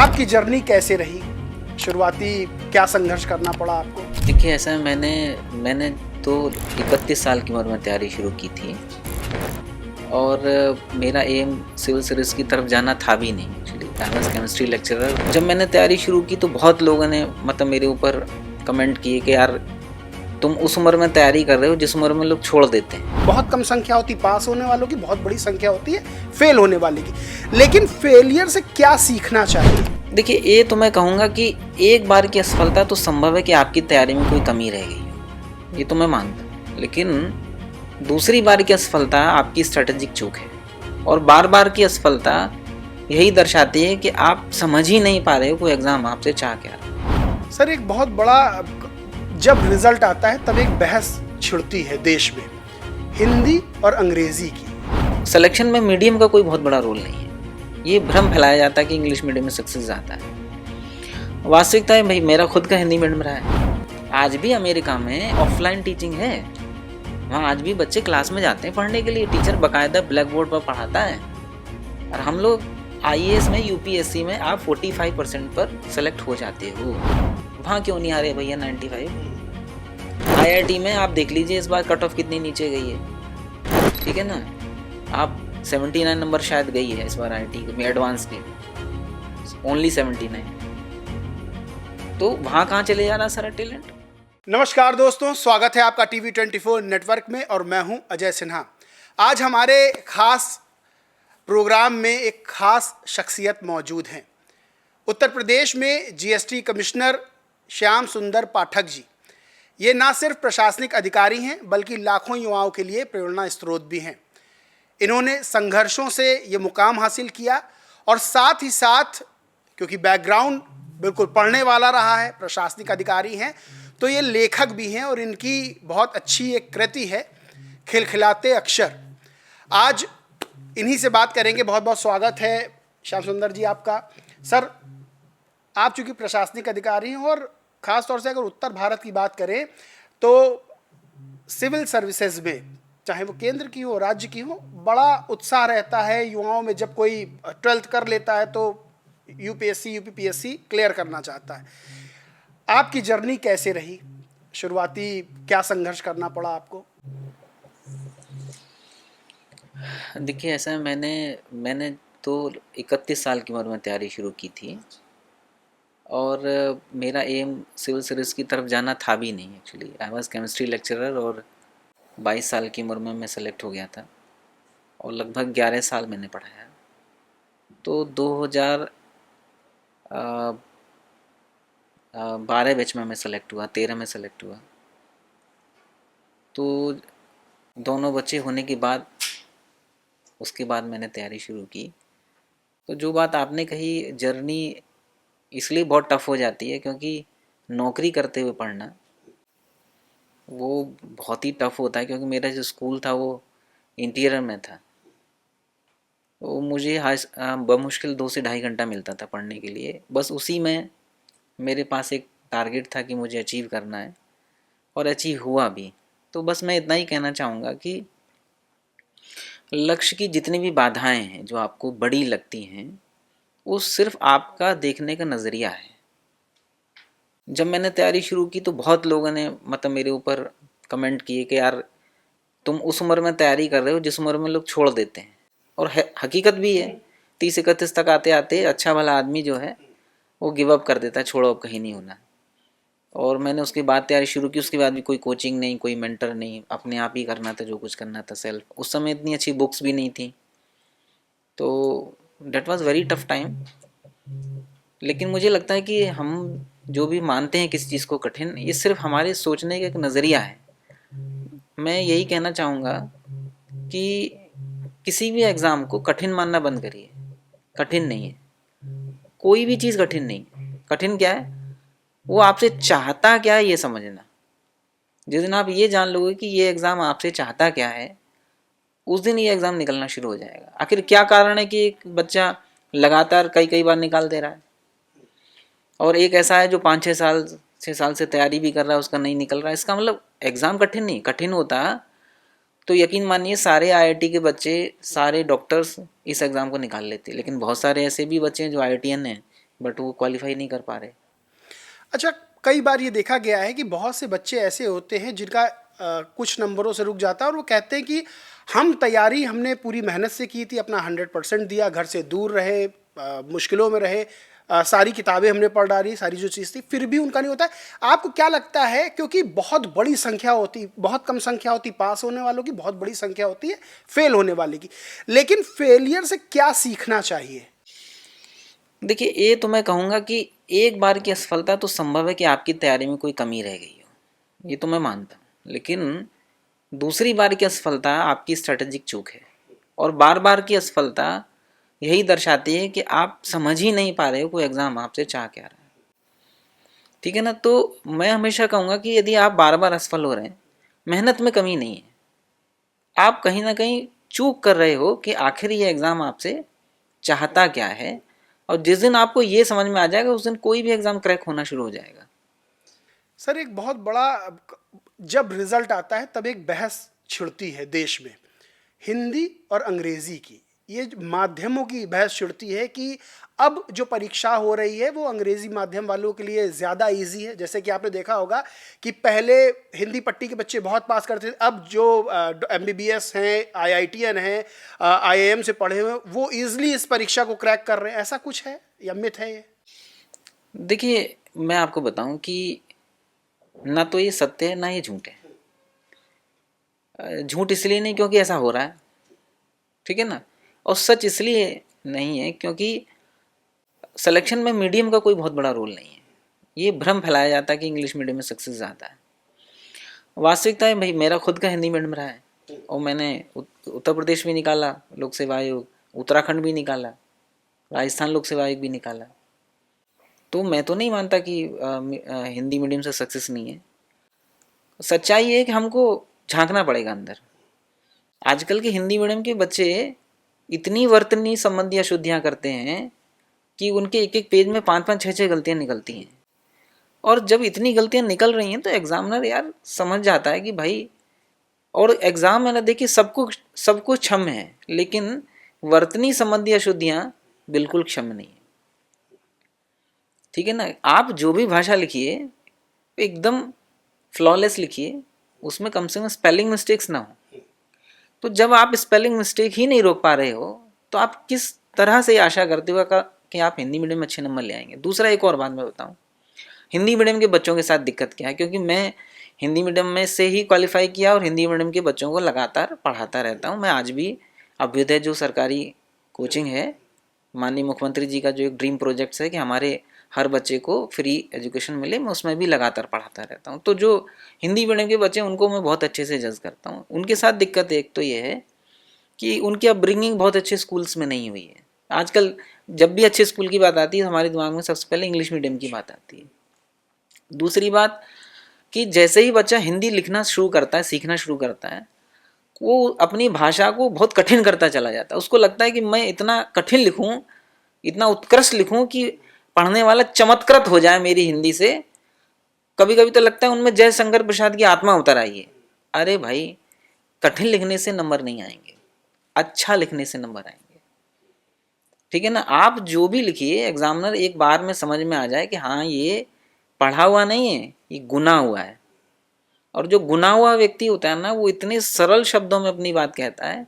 आपकी जर्नी कैसे रही? शुरुआती क्या संघर्ष करना पड़ा आपको? देखिए, ऐसा है, मैंने तो 31 साल की उम्र में तैयारी शुरू की थी और मेरा एम सिविल सर्विस की तरफ जाना था भी नहीं। Actually I was chemistry lecturer. जब मैंने तैयारी शुरू की तो बहुत लोगों ने मतलब मेरे ऊपर कमेंट किए कि यार तुम उस उम्र में तैयारी कर रहे हो जिस उम्र में लोग छोड़ देते हैं। बहुत कम संख्या होती पास होने वालों की, बहुत बड़ी संख्या होती है फेल होने वाले की। लेकिन फेलियर से क्या सीखना चाहिए? देखिए, ये तो मैं कहूँगा कि एक बार की असफलता तो संभव है कि आपकी तैयारी में कोई कमी रह गई हो, ये तो मैं मानता हूँ। लेकिन दूसरी बार की असफलता आपकी स्ट्रेटेजिक चूक है और बार बार की असफलता यही दर्शाती है कि आप समझ ही नहीं पा रहे हो कोई एग्ज़ाम आपसे चाह क्या रहा है। सर, एक बहुत बड़ा जब रिजल्ट आता है तब एक बहस छिड़ती है देश में, हिंदी और अंग्रेजी की। सिलेक्शन में मीडियम का कोई बहुत बड़ा रोल नहीं है। ये भ्रम फैलाया जाता है कि इंग्लिश मीडियम में सक्सेस आता है। वास्तविकता है भाई, मेरा खुद का हिंदी मीडियम रहा है। आज भी अमेरिका में ऑफलाइन टीचिंग है, वहाँ आज भी बच्चे क्लास में जाते हैं पढ़ने के लिए, टीचर बाकायदा ब्लैक बोर्ड पर पढ़ाता है। और हम लोग IAS में, UPSC में आप 45% पर सेलेक्ट हो जाते हो, वहाँ क्यों नहीं आ रहे भैया 95? IIT में आप देख लीजिए इस बार कट ऑफ कितनी नीचे गई है, ठीक है ना। आप 79 नंबर शायद गई है इस बार IIT में एडवांस के, ओनली 79। तो वहाँ कहाँ चले जा रहा सारा टैलेंट? नमस्कार दोस्तों, स्वागत है आपका TV24 नेटवर्क में और मैं हूं अजय सिन्हा। आज हमारे खास प्रोग्राम में एक खास शख्सियत मौजूद हैं। उत्तर प्रदेश में GST कमिश्नर श्याम सुंदर पाठक जी। ये ना सिर्फ प्रशासनिक अधिकारी हैं बल्कि लाखों युवाओं के लिए प्रेरणा स्रोत भी हैं। इन्होंने संघर्षों से ये मुकाम हासिल किया और साथ ही साथ, क्योंकि बैकग्राउंड बिल्कुल पढ़ने वाला रहा है, प्रशासनिक अधिकारी हैं, तो ये लेखक भी हैं और इनकी बहुत अच्छी एक कृति है खिलखिलाते अक्षर। आज इन्हीं से बात करेंगे। बहुत बहुत स्वागत है श्याम सुंदर जी आपका। सर, आप चूँकि प्रशासनिक अधिकारी हैं और ख़ास तौर से अगर उत्तर भारत की बात करें तो सिविल सर्विसेज में, चाहे वो केंद्र की हो राज्य की हो, बड़ा उत्साह रहता है युवाओं में। जब कोई 12th कर लेता है तो UPSC UPPSC क्लियर करना चाहता है। आपकी जर्नी कैसे रही? शुरुआती क्या संघर्ष करना पड़ा आपको? देखिए, ऐसा है, मैंने तो 31 साल की उम्र में तैयारी शुरू की थी और मेरा एम सिविल सर्विस की तरफ जाना था भी नहीं। Actually I was chemistry lecturer और 22 साल की उम्र में मैं सेलेक्ट हो गया था और लगभग 11 साल मैंने पढ़ाया। तो 2012 बैच में मैं सेलेक्ट हुआ, 13 में सेलेक्ट हुआ। तो दोनों बच्चे होने के बाद उसके बाद मैंने तैयारी शुरू की। तो जो बात आपने कही, जर्नी इसलिए बहुत टफ हो जाती है क्योंकि नौकरी करते हुए पढ़ना वो बहुत ही टफ होता है। क्योंकि मेरा जो स्कूल था वो इंटीरियर में था, तो मुझे बमुश्किल 2 से ढाई घंटा मिलता था पढ़ने के लिए। बस उसी में मेरे पास एक टारगेट था कि मुझे अचीव करना है और अचीव हुआ भी। तो बस मैं इतना ही कहना चाहूँगा कि लक्ष्य की जितनी भी बाधाएं हैं जो आपको बड़ी लगती हैं, वो सिर्फ आपका देखने का नज़रिया है। जब मैंने तैयारी शुरू की तो बहुत लोगों ने मतलब मेरे ऊपर कमेंट किए कि यार तुम उस उम्र में तैयारी कर रहे हो जिस उम्र में लोग छोड़ देते हैं। और हकीकत भी है, 30-31 तक आते आते अच्छा भला आदमी जो है वो गिव अप कर देता है, छोड़ो अब कहीं नहीं होना। और मैंने उसके बाद तैयारी शुरू की, उसके बाद भी कोई कोचिंग नहीं, कोई मेंटर नहीं, अपने आप ही करना था जो कुछ करना था सेल्फ। उस समय इतनी अच्छी बुक्स भी नहीं थी, तो that was very tough time. लेकिन मुझे लगता है कि हम जो भी मानते हैं किसी चीज़ को कठिन, ये सिर्फ हमारे सोचने का एक नज़रिया है। मैं यही कहना चाहूँगा कि किसी भी एग्ज़ाम को कठिन मानना बंद करिए। कठिन नहीं है, कोई भी चीज़ कठिन नहीं। कठिन क्या है, वो आपसे चाहता क्या है ये समझना। जिस दिन आप ये जान लोगे कि ये एग्ज़ाम आपसे चाहता क्या है, उस दिन ये एग्ज़ाम निकलना शुरू हो जाएगा। आखिर क्या कारण है कि एक बच्चा लगातार कई बार निकाल दे रहा है और एक ऐसा है जो 5-6 साल से तैयारी भी कर रहा है, उसका नहीं निकल रहा है। इसका मतलब एग्ज़ाम कठिन नहीं। कठिन होता तो यकीन मानिए सारे IIT के बच्चे, सारे डॉक्टर्स इस एग्ज़ाम को निकाल लेते। लेकिन बहुत सारे ऐसे भी बच्चे हैं जो IITian हैं, बट वो क्वालिफाई नहीं कर पा रहे। अच्छा, कई बार ये देखा गया है कि बहुत से बच्चे ऐसे होते हैं जिनका कुछ नंबरों से रुक जाता है और वो कहते हैं कि हम तैयारी हमने पूरी मेहनत से की थी, अपना 100% दिया, घर से दूर रहे, मुश्किलों में रहे, सारी किताबें हमने पढ़ डाली, सारी जो चीज़ थी, फिर भी उनका नहीं होता है। आपको क्या लगता है, क्योंकि बहुत बड़ी संख्या होती, बहुत कम संख्या होती पास होने वालों की, बहुत बड़ी संख्या होती है फेल होने वाले की, लेकिन फेलियर से क्या सीखना चाहिए? देखिए, ये तो मैं कहूँगा कि एक बार की असफलता तो संभव है कि आपकी तैयारी में कोई कमी रह गई हो, ये तो मैं मानता हूँ। लेकिन दूसरी बार की असफलता आपकी स्ट्रेटेजिक चूक है, और बार बार की असफलता यही दर्शाती है कि आप समझ ही नहीं पा रहे हो कोई एग्ज़ाम आपसे चाह क्या रहा है। ठीक है ना? तो मैं हमेशा कहूँगा कि यदि आप बार बार असफल हो रहे हैं, मेहनत में कमी नहीं है, आप कहीं ना कहीं चूक कर रहे हो कि आखिर ये एग्ज़ाम आपसे चाहता क्या है। और जिस दिन आपको ये समझ में आ जाएगा, उस दिन कोई भी एग्ज़ाम क्रैक होना शुरू हो जाएगा। सर, एक बहुत बड़ा, जब रिजल्ट आता है तब एक बहस छिड़ती है देश में, हिंदी और अंग्रेजी की। ये माध्यमों की बहस छिड़ती है कि अब जो परीक्षा हो रही है वो अंग्रेजी माध्यम वालों के लिए ज़्यादा इजी है। जैसे कि आपने देखा होगा कि पहले हिंदी पट्टी के बच्चे बहुत पास करते थे, अब जो एमबीबीएस हैं, आईआईटीएन हैं, आईआईएम से पढ़े हुए, वो ईजिली इस परीक्षा को क्रैक कर रहे हैं। ऐसा कुछ है या मिथ है ये? देखिए, मैं आपको बताऊं कि ना तो ये सत्य है ना ये झूठ है। झूठ इसलिए नहीं क्योंकि ऐसा हो रहा है, ठीक है ना, और सच इसलिए नहीं है क्योंकि सिलेक्शन में मीडियम का कोई बहुत बड़ा रोल नहीं है। ये भ्रम फैलाया जाता है कि इंग्लिश मीडियम में सक्सेस ज़्यादा है। वास्तविकता है भाई, मेरा खुद का हिंदी मीडियम रहा है और मैंने उत्तर प्रदेश भी निकाला लोक सेवा आयोग, उत्तराखंड भी निकाला, राजस्थान लोक सेवा आयोग भी निकाला। तो मैं तो नहीं मानता कि हिंदी मीडियम से सक्सेस नहीं है। सच्चाई ये है कि हमको झांकना पड़ेगा अंदर। आजकल के हिंदी मीडियम के बच्चे इतनी वर्तनी संबंधी अशुद्धियाँ करते हैं कि उनके एक एक पेज में 5-5 6-6 गलतियाँ निकलती हैं। और जब इतनी गलतियाँ निकल रही हैं तो एग्जामिनर यार समझ जाता है कि भाई, और एग्जाम में ना देखिए सब कुछ क्षम्य है, लेकिन वर्तनी संबंधी अशुद्धियाँ बिल्कुल क्षम्य नहीं है। ठीक है ना? आप जो भी भाषा लिखिए एकदम फ्लॉलेस लिखिए, उसमें कम से कम स्पेलिंग मिस्टेक्स ना हो। तो जब आप स्पेलिंग मिस्टेक ही नहीं रोक पा रहे हो तो आप किस तरह से आशा करते हो कि आप हिंदी मीडियम में अच्छे नंबर ले आएंगे। दूसरा एक और बात मैं बताऊं, हिंदी मीडियम के बच्चों के साथ दिक्कत क्या है, क्योंकि मैं हिंदी मीडियम में से ही क्वालिफाई किया और हिंदी मीडियम के बच्चों को लगातार पढ़ाता रहता हूँ। मैं आज भी अभ्युदय जो सरकारी कोचिंग है, माननीय मुख्यमंत्री जी का जो एक ड्रीम प्रोजेक्ट्स है कि हमारे हर बच्चे को फ्री एजुकेशन मिले, मैं उसमें भी लगातार पढ़ाता रहता हूँ। तो जो हिंदी मीडियम के बच्चे उनको मैं बहुत अच्छे से जज करता हूँ। उनके साथ दिक्कत एक तो ये है कि उनकी अपब्रिंगिंग बहुत अच्छे स्कूल्स में नहीं हुई है। आजकल जब भी अच्छे स्कूल की बात आती है हमारे दिमाग में सबसे पहले इंग्लिश मीडियम की बात आती है। दूसरी बात कि जैसे ही बच्चा हिंदी लिखना शुरू करता है, सीखना शुरू करता है, वो अपनी भाषा को बहुत कठिन करता चला जाता है। उसको लगता है कि मैं इतना कठिन लिखूं, इतना उत्कृष्ट लिखूं कि पढ़ने वाला चमत्कृत हो जाए मेरी हिंदी से। कभी कभी तो लगता है उनमें जयशंकर प्रसाद की आत्मा उतर आई है। अरे भाई, कठिन लिखने से नंबर नहीं आएंगे, अच्छा लिखने से नंबर आएंगे। ठीक है ना? आप जो भी लिखिए एग्जामिनर एक बार में समझ में आ जाए कि हाँ ये पढ़ा हुआ नहीं है, ये गुना हुआ है। और जो गुना हुआ व्यक्ति होता है ना, वो इतने सरल शब्दों में अपनी बात कहता है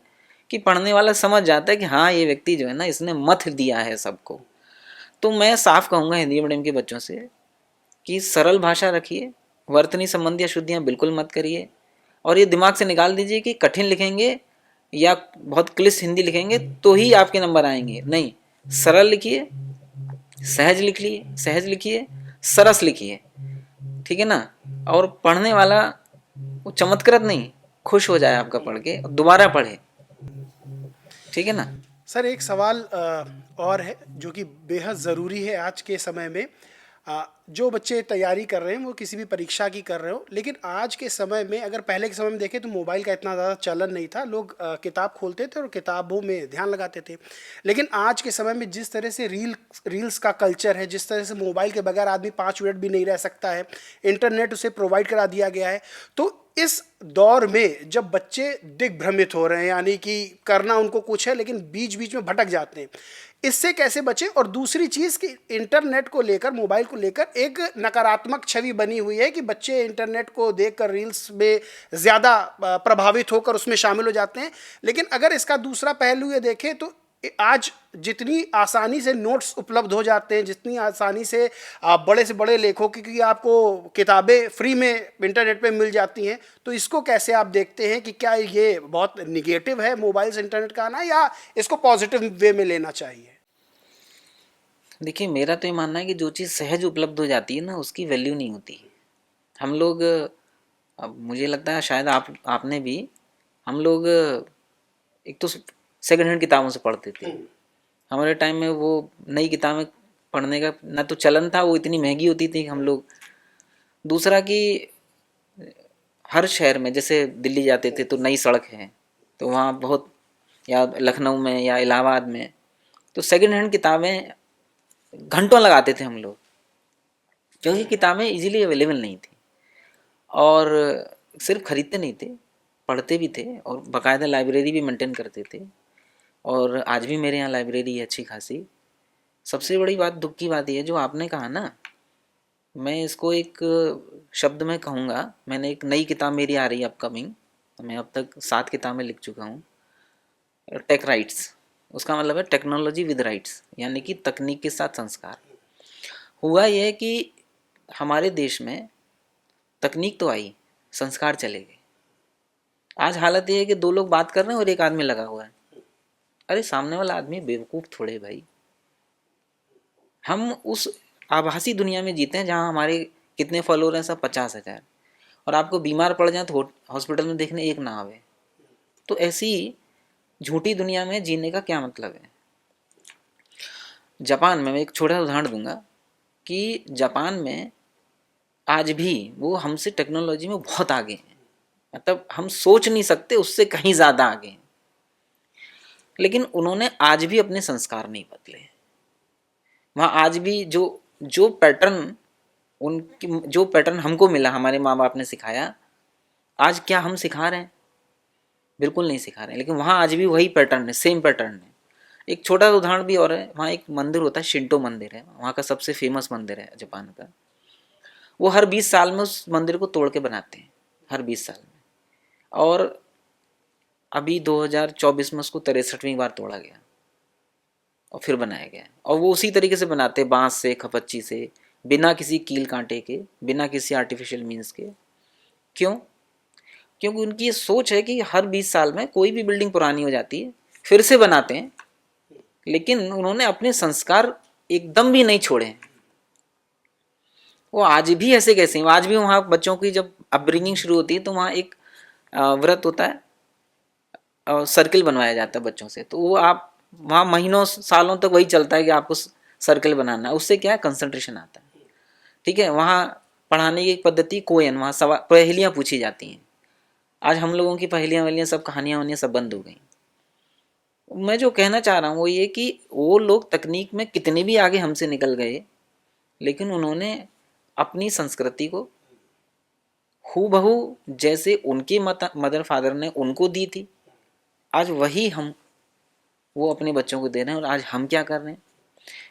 कि पढ़ने वाला समझ जाता है कि हाँ ये व्यक्ति जो है ना, इसने मथ दिया है सबको। तो मैं साफ कहूँगा हिंदी मीडियम के बच्चों से कि सरल भाषा रखिए, वर्तनी संबंधी अशुद्धियाँ बिल्कुल मत करिए, और ये दिमाग से निकाल दीजिए कि कठिन लिखेंगे या बहुत क्लिष्ट हिंदी लिखेंगे तो ही आपके नंबर आएंगे। नहीं, सरल लिखिए, सहज लिखिए, सरस लिखिए। ठीक है ना? और पढ़ने वाला वो चमत्कृत नहीं, खुश हो जाए आपका पढ़ के, दोबारा पढ़े। ठीक है ना? सर, एक सवाल और है जो कि बेहद ज़रूरी है आज के समय में। जो बच्चे तैयारी कर रहे हैं वो किसी भी परीक्षा की कर रहे हो, लेकिन आज के समय में अगर पहले के समय में देखें तो मोबाइल का इतना ज़्यादा चलन नहीं था। लोग किताब खोलते थे और किताबों में ध्यान लगाते थे। लेकिन आज के समय में जिस तरह से रील्स का कल्चर है, जिस तरह से मोबाइल के बगैर आदमी 5 मिनट भी नहीं रह सकता है, इंटरनेट उसे प्रोवाइड करा दिया गया है। तो इस दौर में जब बच्चे दिग्भ्रमित हो रहे हैं, यानी कि करना उनको कुछ है लेकिन बीच बीच में भटक जाते हैं, इससे कैसे बचें। और दूसरी चीज़ कि इंटरनेट को लेकर, मोबाइल को लेकर एक नकारात्मक छवि बनी हुई है कि बच्चे इंटरनेट को देखकर रील्स में ज़्यादा प्रभावित होकर उसमें शामिल हो जाते हैं। लेकिन अगर इसका दूसरा पहलू ये देखें तो आज जितनी आसानी से नोट्स उपलब्ध हो जाते हैं, जितनी आसानी से बड़े बड़े लेखकों की आपको किताबें फ्री में इंटरनेट पे मिल जाती हैं, तो इसको कैसे आप देखते हैं कि क्या ये बहुत निगेटिव है मोबाइल से इंटरनेट का आना, या इसको पॉजिटिव वे में लेना चाहिए? देखिए, मेरा तो ये मानना है कि जो चीज़ सहज उपलब्ध हो जाती है ना, उसकी वैल्यू नहीं होती। हम लोग, अब मुझे लगता है शायद आपने भी, हम लोग एक तो सेकंड हैंड किताबों से पढ़ते थे। हमारे टाइम में वो नई किताबें पढ़ने का ना तो चलन था, वो इतनी महंगी होती थी हम लोग। दूसरा कि हर शहर में, जैसे दिल्ली जाते थे तो नई सड़क है, तो वहाँ बहुत, या लखनऊ में या इलाहाबाद में, तो सेकंड हैंड किताबें घंटों लगाते थे हम लोग, क्योंकि किताबें इजीली अवेलेबल नहीं थी। और सिर्फ खरीदते नहीं थे, पढ़ते भी थे, और बाकायदा लाइब्रेरी भी मेंटेन करते थे। और आज भी मेरे यहाँ लाइब्रेरी है अच्छी खासी। सबसे बड़ी बात, दुख की बात यह है जो आपने कहा ना, मैं इसको एक शब्द में कहूँगा। मैंने एक नई किताब मेरी आ रही है अपकमिंग, मैं अब तक 7 किताबें लिख चुका हूँ, टेक राइट्स। उसका मतलब है टेक्नोलॉजी विद राइट्स, यानी कि तकनीक के साथ संस्कार। हुआ यह कि हमारे देश में तकनीक तो आई, संस्कार चले गए। आज हालत ये है कि 2 लोग बात कर रहे हैं और एक आदमी लगा हुआ है। अरे सामने वाला आदमी बेवकूफ़ थोड़े भाई। हम उस आभासी दुनिया में जीते हैं जहाँ हमारे कितने फॉलोअर हैं, सब 50,000, और आपको बीमार पड़ जाए तो हॉस्पिटल में देखने एक ना आवे। तो ऐसी झूठी दुनिया में जीने का क्या मतलब है? जापान में, मैं एक छोटा उदाहरण दूंगा कि जापान में आज भी वो हमसे टेक्नोलॉजी में बहुत आगे हैं, मतलब हम सोच नहीं सकते, उससे कहीं ज़्यादा आगे हैं। लेकिन उन्होंने आज भी अपने संस्कार नहीं बदले। वहाँ आज भी जो जो पैटर्न उनकी, जो पैटर्न हमको मिला, हमारे माँ बाप ने सिखाया, आज क्या हम सिखा रहे हैं? बिल्कुल नहीं सिखा रहे हैं। लेकिन वहाँ आज भी वही पैटर्न है, सेम पैटर्न है। एक छोटा सा उदाहरण भी और है, वहाँ एक मंदिर होता है, शिंटो मंदिर है, वहाँ का सबसे फेमस मंदिर है जापान का। वो हर 20 साल में उस मंदिर को तोड़ के बनाते हैं, हर 20 साल में। और अभी 2024 में उसको 63वीं बार तोड़ा गया और फिर बनाया गया। और वो उसी तरीके से बनाते, बांस से, खपच्ची से, बिना किसी कील कांटे के, बिना किसी आर्टिफिशियल मीन्स के। क्यों? क्योंकि उनकी ये सोच है कि हर 20 साल में कोई भी बिल्डिंग पुरानी हो जाती है, फिर से बनाते हैं। लेकिन उन्होंने अपने संस्कार एकदम भी नहीं छोड़े हैं। वो आज भी ऐसे कैसे हैं? आज भी वहाँ बच्चों की जब अपब्रिंगिंग शुरू होती है तो वहाँ एक व्रत होता है, सर्किल बनवाया जाता है बच्चों से। तो वो आप वहाँ महीनों सालों तक वही चलता है कि आपको सर्किल बनाना है। उससे क्या है, कंसंट्रेशन आता है। ठीक है, वहाँ पढ़ाने की एक पद्धति कोयन, वहाँ सवाल, पहेलियाँ पूछी जाती हैं। आज हम लोगों की पहेलियाँ वहेलियाँ सब, कहानियाँ वहानियाँ सब बंद हो गई। मैं जो कहना चाह रहा हूँ वो ये कि वो लोग तकनीक में कितने भी आगे हमसे निकल गए, लेकिन उन्होंने अपनी संस्कृति को हूबहू जैसे उनके मदर फादर ने उनको दी थी, आज वही हम वो अपने बच्चों को दे रहे हैं। और आज हम क्या कर रहे हैं?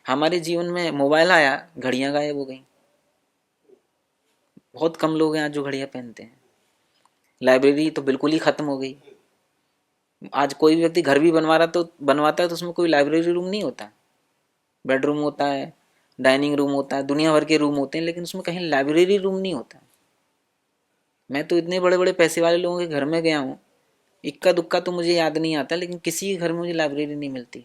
हमारे जीवन में मोबाइल आया, घड़ियां गायब हो गई। बहुत कम लोग हैं आज जो घड़ियां पहनते हैं। लाइब्रेरी तो बिल्कुल ही खत्म हो गई। आज कोई व्यक्ति घर भी बनवाता है तो उसमें कोई लाइब्रेरी रूम नहीं होता। बेडरूम होता है, डाइनिंग रूम होता है, दुनिया भर के रूम होते हैं, लेकिन उसमें कहीं लाइब्रेरी रूम नहीं होता। मैं तो इतने बड़े बड़े पैसे वाले लोगों के घर में गया हूँ, इक्का दुक्का तो मुझे याद नहीं आता, लेकिन किसी के घर में मुझे लाइब्रेरी नहीं मिलती।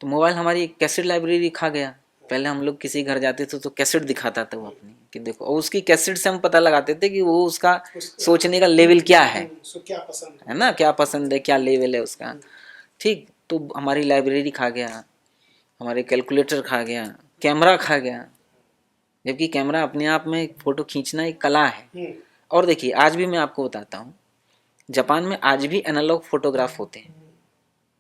तो मोबाइल हमारी एक कैसेट लाइब्रेरी खा गया। पहले हम लोग किसी घर जाते थे तो कैसेट दिखाता था वो अपनी, कि देखो, और उसकी कैसेट से हम पता लगाते थे कि वो उसका सोचने का लेवल क्या है, क्या पसंद है ना, क्या पसंद है, क्या लेवल है उसका। ठीक, तो हमारी लाइब्रेरी खा गया, हमारे कैलकुलेटर खा गया, कैमरा खा गया। जबकि कैमरा अपने आप में फ़ोटो खींचना एक कला है। और देखिए, आज भी मैं आपको बताता हूँ, जापान में आज भी एनालॉग फोटोग्राफ होते हैं।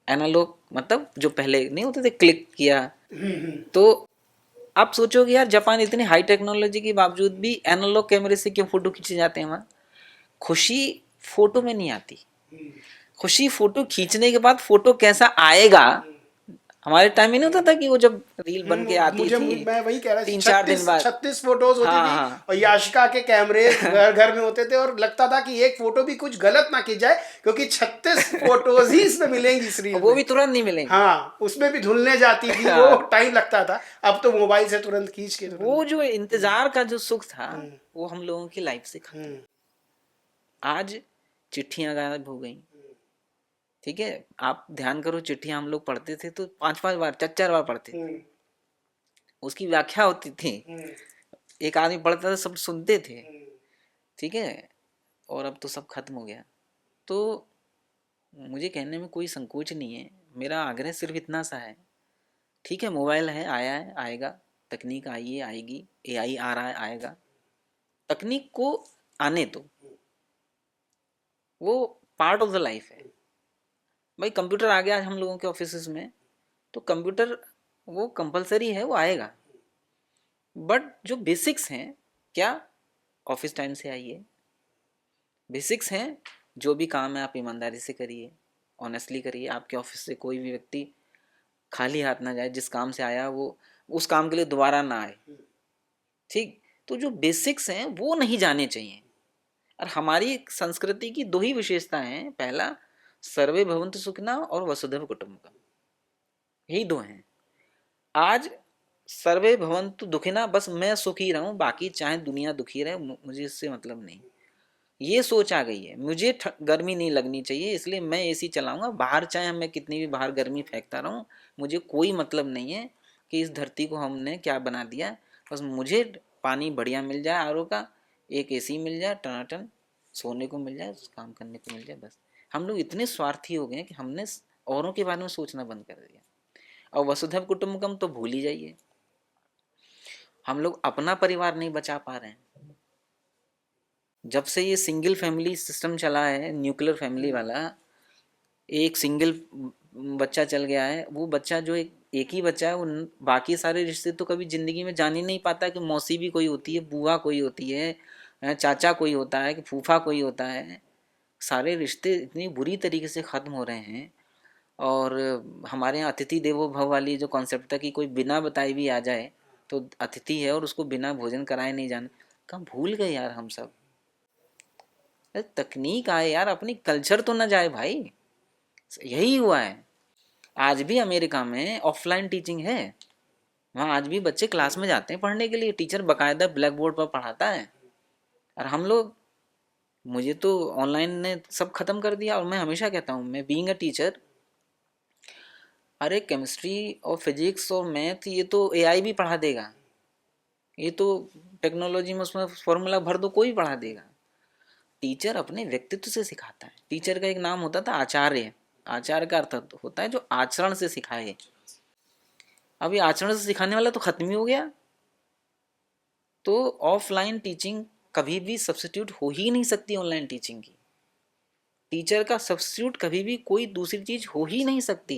एनालॉग मतलब जो पहले नहीं होते थे, क्लिक किया। तो आप सोचोगे यार, जापान इतनी हाई टेक्नोलॉजी के बावजूद भी एनालॉग कैमरे से क्यों फोटो खींचे जाते हैं वहाँ? खुशी फोटो में नहीं आती, खुशी फोटो खींचने के बाद फोटो कैसा आएगा, हमारे टाइम में नहीं होता था कि वो जब रील बन के आती थी मैं वही कह रहा था, 3-4 दिन बाद। 36 फोटोज होती हाँ थी हाँ और याशिका के कैमरे घर घर में होते थे और लगता था कि एक फोटो भी कुछ गलत ना की जाए क्योंकि 36 फोटोज ही इसमें मिलेंगी इस रील वो में। भी तुरंत नहीं मिलेंगे। हाँ, उसमें भी धुलने जाती थी वो, हाँ, टाइम लगता था। अब तो मोबाइल से तुरंत खींच के तुरंत। वो जो इंतजार का जो सुख था वो हम लोगों की लाइफ से खत्म। हम्म, आज चिट्ठियां गायब हो गई। ठीक है, आप ध्यान करो, चिट्ठियां हम लोग पढ़ते थे तो 5-5 बार 4-4 बार पढ़ते थे, हम्म, उसकी व्याख्या होती थी, हम्म, एक आदमी पढ़ता था सब सुनते थे। हम्म, ठीक है, और अब तो सब खत्म हो गया। तो मुझे कहने में कोई संकोच नहीं है, मेरा आग्रह सिर्फ इतना सा है, ठीक है मोबाइल है, आया है, आएगा, तकनीक आई है, आएगी, एआई आ रहा है, आएगा, तकनीक को आने दो, वो पार्ट ऑफ द लाइफ है। भाई कंप्यूटर आ गया आज हम लोगों के ऑफिस में, तो कंप्यूटर वो कंपलसरी है, वो आएगा, बट जो बेसिक्स हैं, क्या ऑफिस टाइम से आइए, बेसिक्स हैं, जो भी काम है आप ईमानदारी से करिए, ऑनेस्टली करिए, आपके ऑफिस से कोई भी व्यक्ति खाली हाथ ना जाए, जिस काम से आया वो उस काम के लिए दोबारा ना आए। ठीक, तो जो बेसिक्स हैं वो नहीं जाने चाहिए। और हमारी संस्कृति की दो ही विशेषता हैं, पहला सर्वे भवन्तु सुखिनः और वसुधैव कुटुंबकम, यही दो हैं। आज सर्वे भवन्तु दुखिनः, बस मैं सुखी रहूं, बाकी चाहे दुनिया दुखी रहे, मुझे इससे मतलब नहीं, ये सोच आ गई है। मुझे गर्मी नहीं लगनी चाहिए इसलिए मैं एसी चलाऊंगा, बाहर चाहे मैं कितनी भी बाहर गर्मी फेंकता रहूं, मुझे कोई मतलब नहीं है कि इस धरती को हमने क्या बना दिया, बस मुझे पानी बढ़िया मिल जाए आरओ का, एक एसी मिल जाए, टनाटन सोने को मिल जाए, काम करने को मिल जाए, बस। हम लोग इतने स्वार्थी हो गए कि हमने औरों के बारे में सोचना बंद कर दिया। और वसुधैव कुटुंबकम तो भूल ही जाइए, हम लोग अपना परिवार नहीं बचा पा रहे हैं। जब से ये सिंगल फैमिली सिस्टम चला है, न्यूक्लियर फैमिली वाला, एक सिंगल बच्चा चल गया है, वो बच्चा जो एक ही बच्चा है, वो बाकी सारे रिश्ते तो कभी जिंदगी में जान ही नहीं पाता कि मौसी भी कोई होती है, बुआ कोई होती है, चाचा कोई होता है, कि फूफा कोई होता है। सारे रिश्ते इतनी बुरी तरीके से ख़त्म हो रहे हैं। और हमारे यहाँ अतिथि देवो भव वाली जो कॉन्सेप्ट था कि कोई बिना बताए भी आ जाए तो अतिथि है और उसको बिना भोजन कराए नहीं जाना, कहाँ भूल गए यार हम सब। तकनीक आए यार, अपनी कल्चर तो ना जाए भाई, यही हुआ है। आज भी अमेरिका में ऑफलाइन टीचिंग है, वहाँ आज भी बच्चे क्लास में जाते हैं पढ़ने के लिए, टीचर बकायदा ब्लैक बोर्ड पर पढ़ाता है। और हम लोग, मुझे तो ऑनलाइन ने सब खत्म कर दिया। और मैं हमेशा कहता हूँ, मैं बीइंग अ टीचर, अरे केमिस्ट्री और फिजिक्स और मैथ ये तो एआई भी पढ़ा देगा, ये तो टेक्नोलॉजी में उसमें फॉर्मूला भर दो कोई पढ़ा देगा। टीचर अपने व्यक्तित्व से सिखाता है। टीचर का एक नाम होता था आचार्य, आचार्य का अर्थ होता है जो आचरण से सिखाए। अब ये आचरण से सिखाने वाला तो खत्म ही हो गया। तो ऑफलाइन टीचिंग कभी भी सब्स्टिट्यूट हो ही नहीं सकती ऑनलाइन टीचिंग की। टीचर का सब्स्टिट्यूट कभी भी कोई दूसरी चीज हो ही नहीं सकती।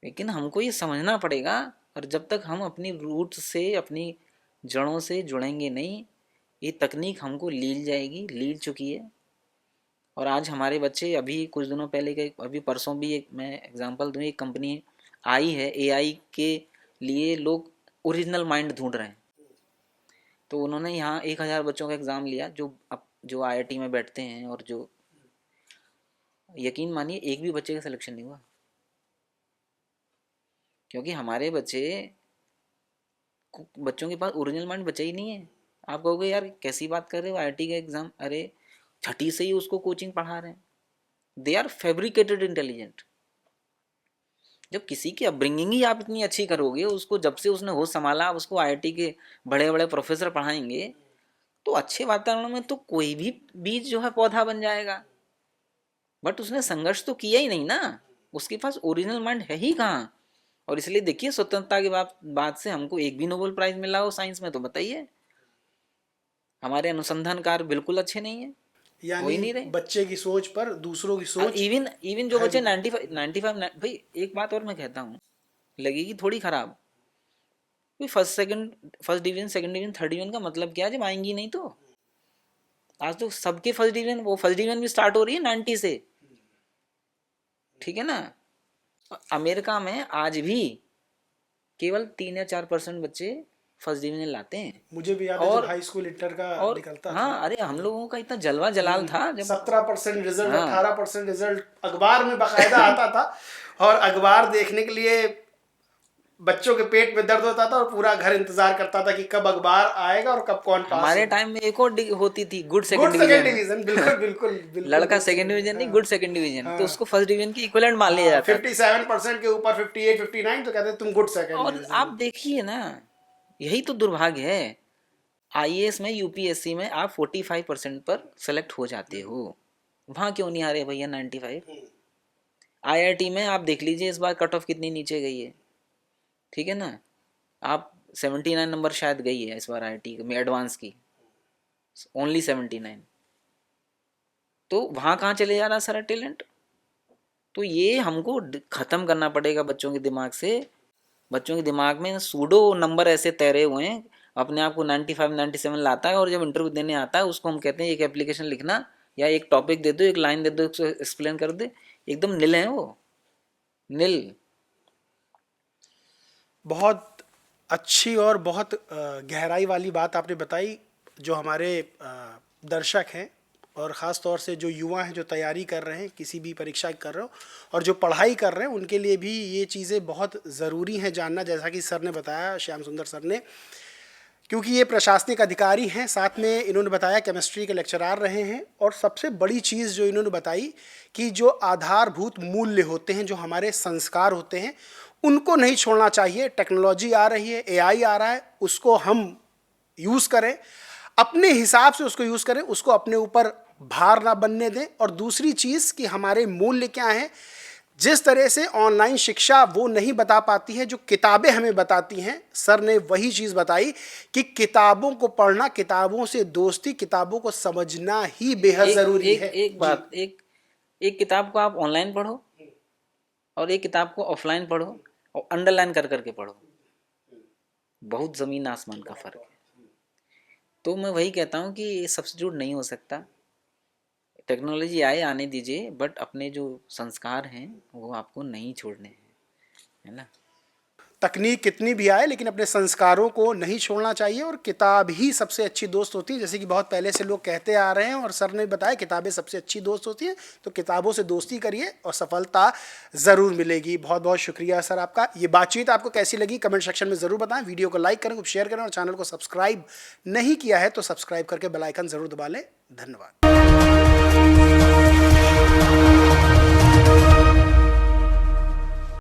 लेकिन हमको ये समझना पड़ेगा, और जब तक हम अपनी रूट से, अपनी जड़ों से जुड़ेंगे नहीं, ये तकनीक हमको लील जाएगी, लील चुकी है। और आज हमारे बच्चे, अभी कुछ दिनों पहले के, अभी परसों भी एक मैं एग्जांपल दूँ, एक कंपनी आई है एआई के लिए, लोग ओरिजिनल माइंड ढूंढ रहे हैं। तो उन्होंने यहाँ 1000 बच्चों का एग्ज़ाम लिया, जो आईआईटी में बैठते हैं, और जो, यकीन मानिए एक भी बच्चे का सिलेक्शन नहीं हुआ, क्योंकि हमारे बच्चों के पास ओरिजिनल माइंड बचा ही नहीं है। आप कहोगे यार कैसी बात कर रहे हो, आईआईटी का एग्ज़ाम, अरे छठी से ही उसको कोचिंग पढ़ा रहे हैं। They are fabricated intelligent. जब किसी की अपब्रिंगिंग ही आप इतनी अच्छी करोगे, उसको जब से उसने होश संभाला आप उसको आईआईटी के बड़े बड़े प्रोफेसर पढ़ाएंगे, तो अच्छे वातावरण में तो कोई भी बीज जो है पौधा बन जाएगा। बट उसने संघर्ष तो किया ही नहीं ना, उसके पास ओरिजिनल माइंड है ही कहाँ। और इसलिए देखिए, स्वतंत्रता के बाद से हमको एक भी नोबेल प्राइज मिला हो साइंस में तो बताइए। हमारे अनुसंधान कार्य बिल्कुल अच्छे नहीं है, हो यानी ही नहीं रहे। बच्चे की सोच पर दूसरों की सोच इवन इवन जो बच्चे हैवी। 95 भाई, एक बात और मैं कहता हूँ, लगेगी थोड़ी खराब, first division, second division, third division का मतलब क्या है जब आएंगी नहीं तो। आज तो सबके फर्स्ट डिवीजन, वो फर्स्ट डिवीजन भी स्टार्ट हो रही है 90 से। ठीक है ना। अमेरिका में आज भी केवल 3 या 4% बच्चे फर्स्ट डिवीजन लाते हैं। मुझे भी याद है और जब हाई स्कूल इंटर का और निकलता था, हाँ, अरे हम लोगों का इतना जलवा जलाल था जब 17% रिजल्ट, हाँ 18% रिजल्ट अखबार में बाकायदा आता था। और अखबार देखने के लिए बच्चों के पेट में दर्द होता था और पूरा घर इंतजार करता था कि कब अखबार आएगा और कब कौन पास हमारे होगा। टाइम में एक और होती थी, good good second second division. Division, बिल्कुल बिल्कुल बिल्कुल। लड़का गुड सेकंड डिवीजन नहीं, गुड सेकंड डिवीजन, तो उसको फर्स्ट डिवीजन की इक्विवेलेंट मान लिया जाता था। 57% के ऊपर 58 59 तो कहते तुम गुड सेकंड और डिवीजन। आप देखिए ना, यही तो दुर्भाग्य है। आईएएस में, यूपीएससी में आप 45% पर सेलेक्ट हो जाते हो, वहां क्यों नहीं आ रहे भैया 95? आईआईटी में आप देख लीजिए इस बार कट ऑफ कितनी नीचे गई है, ठीक है ना। आप 79 नंबर शायद गई है इस बार आईआईटी में एडवांस की, ओनली 79। तो वहां कहाँ चले जा रहा सारा टैलेंट? तो ये हमको खत्म करना पड़ेगा बच्चों के दिमाग से। बच्चों के दिमाग में सूडो नंबर ऐसे तैरे हुए हैं, अपने आप को 95 97 लाता है, और जब इंटरव्यू देने आता है उसको हम कहते हैं एक एप्लीकेशन लिखना या एक टॉपिक दे दो, एक लाइन दे दो, उसको एक्सप्लेन कर दे, एकदम नील है वो, नील। बहुत अच्छी और बहुत गहराई वाली बात आपने बताई। जो हमारे दर्शक हैं और ख़ास तौर से जो युवा हैं जो तैयारी कर रहे हैं, किसी भी परीक्षा कर रहे हो और जो पढ़ाई कर रहे हैं, उनके लिए भी ये चीज़ें बहुत ज़रूरी हैं जानना, जैसा कि सर ने बताया, श्याम सुंदर सर ने, क्योंकि ये प्रशासनिक अधिकारी हैं। साथ में इन्होंने बताया केमिस्ट्री के लेक्चरार रहे हैं। और सबसे बड़ी चीज़ जो इन्होंने बताई कि जो आधारभूत मूल्य होते हैं, जो हमारे संस्कार होते हैं, उनको नहीं छोड़ना चाहिए। टेक्नोलॉजी आ रही है, एआई आ रहा है, उसको हम यूज़ करें, अपने हिसाब से उसको यूज़ करें, उसको अपने ऊपर भार ना बनने दें। और दूसरी चीज़ कि हमारे मूल्य क्या हैं, जिस तरह से ऑनलाइन शिक्षा वो नहीं बता पाती है, जो किताबें हमें बताती हैं, सर ने वही चीज़ बताई कि किताबों को पढ़ना, किताबों से दोस्ती, किताबों को समझना ही बेहद ज़रूरी है। एक बात, एक किताब को आप ऑनलाइन पढ़ो और एक किताब को ऑफलाइन पढ़ो और अंडरलाइन कर करके पढ़ो, बहुत ज़मीन आसमान का फ़र्क है। तो मैं वही कहता हूँ कि ये सब्स्टिट्यूट नहीं हो सकता। टेक्नोलॉजी आने दीजिए, बट अपने जो संस्कार हैं वो आपको नहीं छोड़ने हैं, है ना। तकनीक कितनी भी आए, लेकिन अपने संस्कारों को नहीं छोड़ना चाहिए। और किताब ही सबसे अच्छी दोस्त होती है, जैसे कि बहुत पहले से लोग कहते आ रहे हैं और सर ने बताया किताबें सबसे अच्छी दोस्त होती हैं। तो किताबों से दोस्ती करिए और सफलता ज़रूर मिलेगी। बहुत बहुत शुक्रिया सर आपका। ये बातचीत आपको कैसी लगी कमेंट सेक्शन में ज़रूर बताएं। वीडियो को लाइक करें, शेयर करें और चैनल को सब्सक्राइब नहीं किया है तो सब्सक्राइकन ज़रूर दबा लें। धन्यवाद।